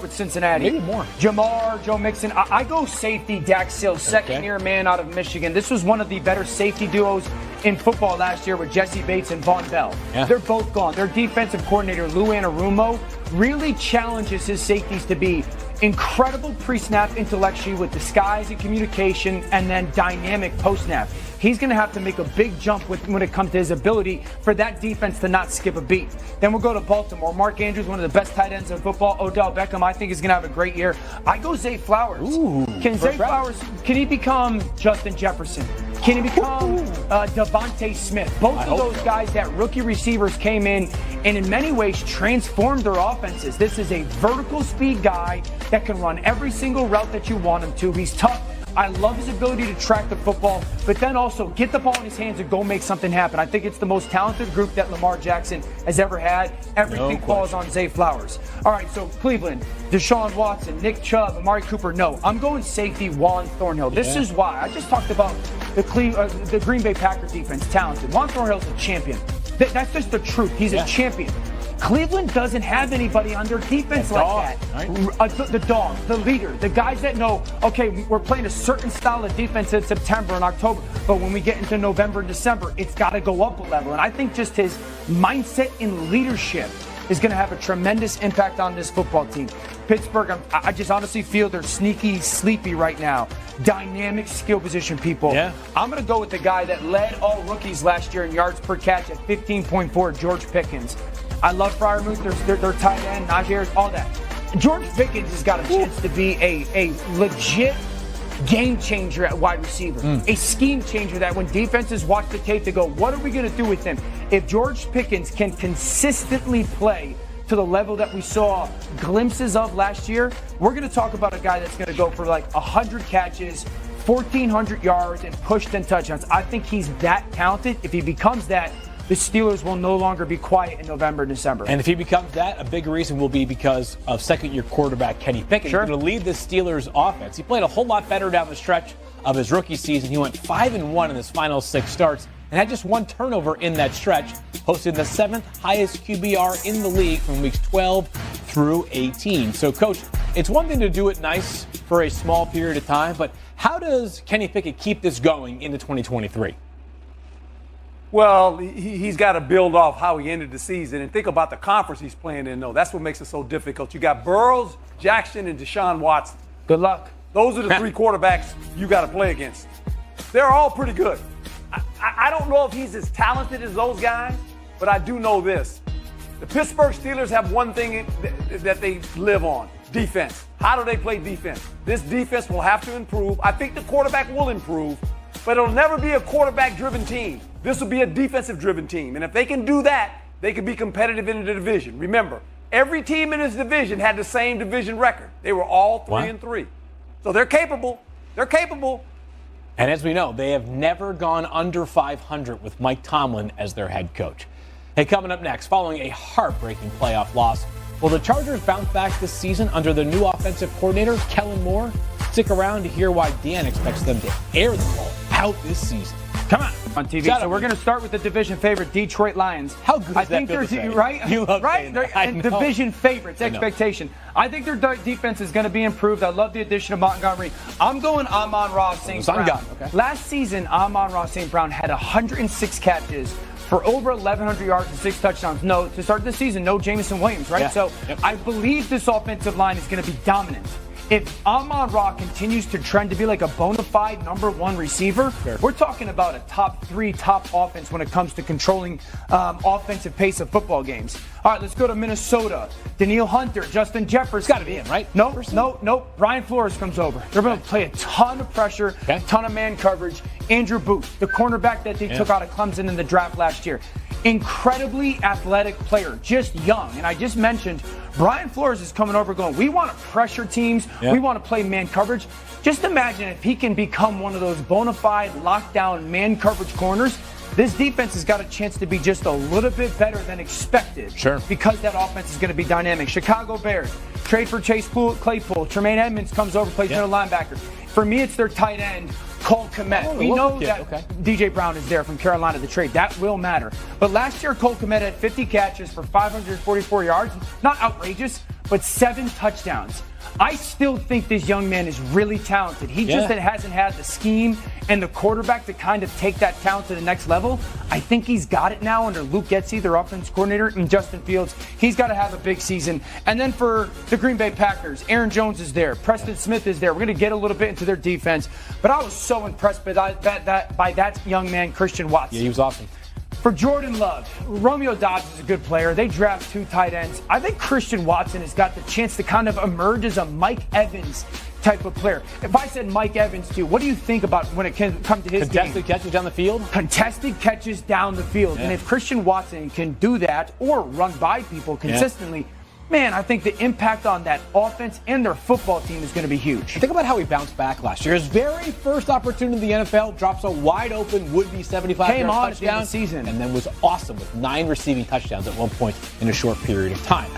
with Cincinnati. Maybe more. Jamar, Joe Mixon. I go safety, Dax Sills, second-year man out of Michigan. This was one of the better safety duos in football last year with Jesse Bates and Von Bell. Yeah. They're both gone. Their defensive coordinator, Lou Anarumo, really challenges his safeties to be incredible pre-snap intellectually with disguise and communication, and then dynamic post-snap. He's going to have to make a big jump when it comes to his ability for that defense to not skip a beat. Then we'll go to Baltimore. Mark Andrews, one of the best tight ends in football. Odell Beckham, I think, is going to have a great year. I go Zay Flowers. Ooh, can Zay Flowers, can he become Justin Jefferson? Can he become Devontae Smith? Both of those guys, that rookie receivers, came in and in many ways transformed their offenses. This is a vertical speed guy that can run every single route that you want him to. He's tough. I love his ability to track the football, but then also get the ball in his hands and go make something happen. I think it's the most talented group that Lamar Jackson has ever had. Everything falls on Zay Flowers. All right, so Cleveland, Deshaun Watson, Nick Chubb, Amari Cooper. No, I'm going safety, Juan Thornhill. This is why. I just talked about the Green Bay Packers defense, talented. Juan Thornhill's a champion. That's just the truth. He's a champion. Cleveland doesn't have anybody on their defense like that. Right? The dog, the leader, the guys that know, okay, we're playing a certain style of defense in September and October, but when we get into November and December, it's got to go up a level. And I think just his mindset in leadership is going to have a tremendous impact on this football team. Pittsburgh, I just honestly feel they're sneaky, sleepy right now. Dynamic skill position people. Yeah. I'm going to go with the guy that led all rookies last year in yards per catch at 15.4, George Pickens. I love Freiermuth, their tight end, Najee, all that. George Pickens has got a chance to be a legit game changer at wide receiver. A scheme changer that when defenses watch the tape, they go, what are we going to do with him? If George Pickens can consistently play to the level that we saw glimpses of last year, we're going to talk about a guy that's going to go for like 100 catches, 1,400 yards, and push 10 touchdowns. I think he's that talented. If he becomes that, the Steelers will no longer be quiet in November and December. And if he becomes that, a big reason will be because of second-year quarterback Kenny Pickett. Sure. He's going to lead the Steelers offense. He played a whole lot better down the stretch of his rookie season. He went 5-1 in his final 6 starts and had just 1 turnover in that stretch, posting the 7th highest QBR in the league from weeks 12 through 18. So, Coach, it's one thing to do it nice for a small period of time, but how does Kenny Pickett keep this going into 2023? Well, he's got to build off how he ended the season and think about the conference he's playing in, though. That's what makes it so difficult. You got Burrows, Jackson, and Deshaun Watson. Good luck. Those are the 3 quarterbacks you got to play against. They're all pretty good. I don't know if he's as talented as those guys, but I do know this. The Pittsburgh Steelers have one thing that they live on, defense. How do they play defense? This defense will have to improve. I think the quarterback will improve, but it'll never be a quarterback-driven team. This will be a defensive-driven team. And if they can do that, they can be competitive in the division. Remember, every team in this division had the same division record. They were all 3-3. So they're capable. They're capable. And as we know, they have never gone under 500 with Mike Tomlin as their head coach. Hey, coming up next, following a heartbreaking playoff loss, will the Chargers bounce back this season under the new offensive coordinator, Kellen Moore? Stick around to hear why Dan expects them to air the ball out this season. Come on TV. So we're going to start with the division favorite, Detroit Lions. How good is that feel to say? Right? You love right? And division favorites, expectation. I think their defense is going to be improved. I love the addition of Montgomery. I'm going Amon-Ra St. Brown. Okay. Last season, Amon-Ra St. Brown had 106 catches for over 1,100 yards and 6 touchdowns. No, to start the season, no Jameson Williams, right? Yeah. So I believe this offensive line is going to be dominant. If Amon-Ra continues to trend to be like a bona fide number 1 receiver, we're talking about a top 3 offense when it comes to controlling offensive pace of football games. All right, let's go to Minnesota. Danielle Hunter, Justin Jefferson. It's got to be in, right? No. Brian Flores comes over. They're going to play a ton of pressure, ton of man coverage. Andrew Booth, the cornerback that they took out of Clemson in the draft last year. Incredibly athletic player, just young. And I just mentioned Brian Flores is coming over going, we want to pressure teams. We want to play man coverage. Just imagine if he can become one of those bona fide lockdown man coverage corners. This defense has got a chance to be just a little bit better than expected. Sure. Because that offense is going to be dynamic. Chicago Bears, trade for Chase Claypool. Tremaine Edmonds comes over, plays middle linebacker. For me, it's their tight end, Cole Kmet. We know that DJ Brown is there from Carolina, the trade. That will matter. But last year, Cole Kmet had 50 catches for 544 yards. Not outrageous, but 7 touchdowns. I still think this young man is really talented. He just hasn't had the scheme and the quarterback to kind of take that talent to the next level. I think he's got it now under Luke Getsy, their offense coordinator, and Justin Fields. He's got to have a big season. And then for the Green Bay Packers, Aaron Jones is there. Preston Smith is there. We're going to get a little bit into their defense. But I was so impressed by that young man, Christian Watson. Yeah, he was awesome. For Jordan Love, Romeo Doubs is a good player. They draft 2 tight ends. I think Christian Watson has got the chance to kind of emerge as a Mike Evans type of player. If I said Mike Evans to you, what do you think about when it can come to his Contested catches down the field? Contested catches down the field. Yeah. And if Christian Watson can do that or run by people consistently, man, I think the impact on that offense and their football team is going to be huge. Think about how he bounced back last year. His very first opportunity in the NFL, drops a wide-open would-be 75-yard touchdown season, and then was awesome with 9 receiving touchdowns at one point in a short period of time.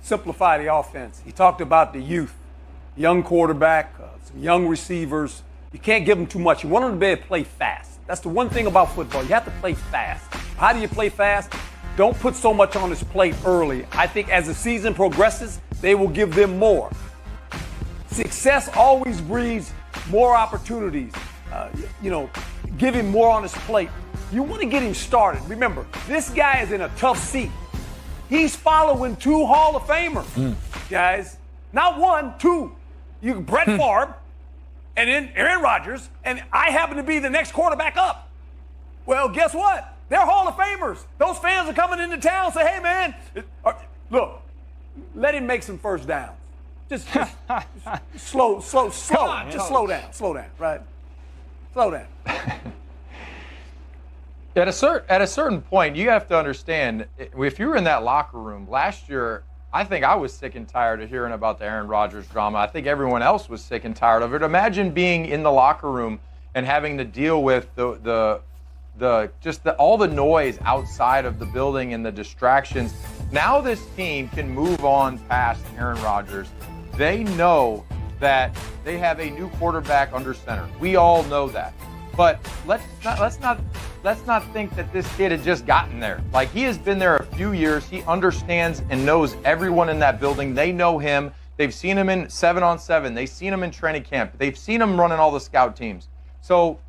Simplify the offense. He talked about the youth, young quarterback, some young receivers. You can't give them too much. You want them to be able to play fast. That's the one thing about football. You have to play fast. How do you play fast? Don't put so much on his plate early. I think as the season progresses, they will give them more. Success always breeds more opportunities. Give him more on his plate. You want to get him started. Remember, this guy is in a tough seat. He's following 2 Hall of Famers, guys. Not 1, 2. Brett Favre, and then Aaron Rodgers, and I happen to be the next quarterback up. Well, guess what? They're Hall of Famers. Those fans are coming into town and say, hey, man, look, let him make some first downs. Just slow. Just slow down, right? Slow down. At a certain point, you have to understand, if you were in that locker room last year, I think I was sick and tired of hearing about the Aaron Rodgers drama. I think everyone else was sick and tired of it. Imagine being in the locker room and having to deal with all the noise outside of the building and the distractions. Now this team can move on past Aaron Rodgers. They know that they have a new quarterback under center. We all know that. But let's not think that this kid had just gotten there. Like, he has been there a few years. He understands and knows everyone in that building. They know him. They've seen him in 7-on-7. They've seen him in training camp. They've seen him running all the scout teams. So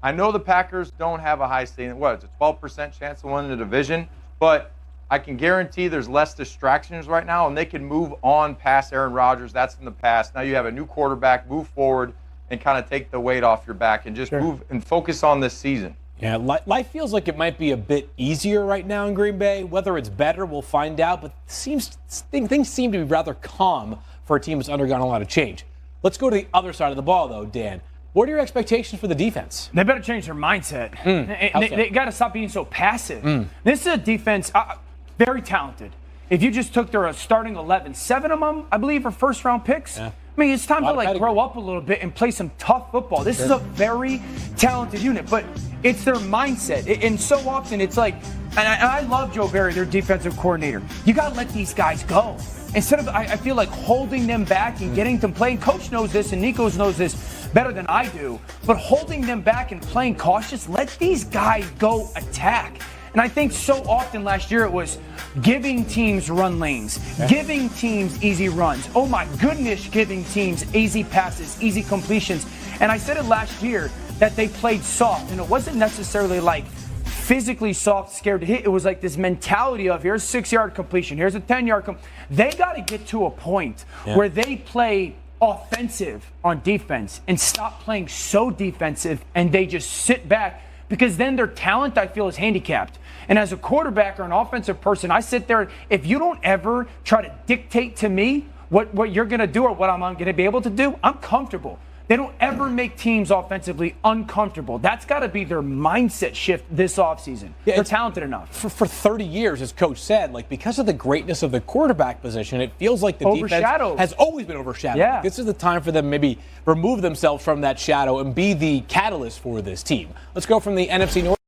I know the Packers don't have a high standing. It's a 12% chance of winning the division, but I can guarantee there's less distractions right now, and they can move on past Aaron Rodgers. That's in the past. Now you have a new quarterback. Move forward and kind of take the weight off your back and just move and focus on this season. Yeah, life feels like it might be a bit easier right now in Green Bay. Whether it's better, we'll find out. But things seem to be rather calm for a team that's undergone a lot of change. Let's go to the other side of the ball, though, Dan. What are your expectations for the defense? They better change their mindset. They got to stop being so passive. This is a defense very talented. If you just took their starting 11, 7 of them, I believe, are first-round picks. Yeah. I mean, it's time to grow up a little bit and play some tough football. This is a very talented unit, but it's their mindset. And so often it's like, and I love Joe Barry, their defensive coordinator. You got to let these guys go. Instead of, I feel like holding them back and getting them playing. Coach knows this and Nico knows this better than I do, but holding them back and playing cautious, let these guys go attack. And I think so often last year it was giving teams run lanes, giving teams easy runs. Oh my goodness, giving teams easy passes, easy completions. And I said it last year that they played soft, and it wasn't necessarily like physically soft, scared to hit. It was like this mentality of here's 6-yard completion, here's a 10-yard They got to get to a point where they play offensive on defense and stop playing so defensive and they just sit back, because then their talent, I feel, is handicapped. And as a quarterback or an offensive person, I sit there, if you don't ever try to dictate to me what you're going to do or what I'm going to be able to do, I'm comfortable. They don't ever make teams offensively uncomfortable. That's got to be their mindset shift this offseason. They're talented enough. For 30 years, as Coach said, like, because of the greatness of the quarterback position, it feels like the defense has always been overshadowed. Yeah. This is the time for them to maybe remove themselves from that shadow and be the catalyst for this team. Let's go from the NFC North.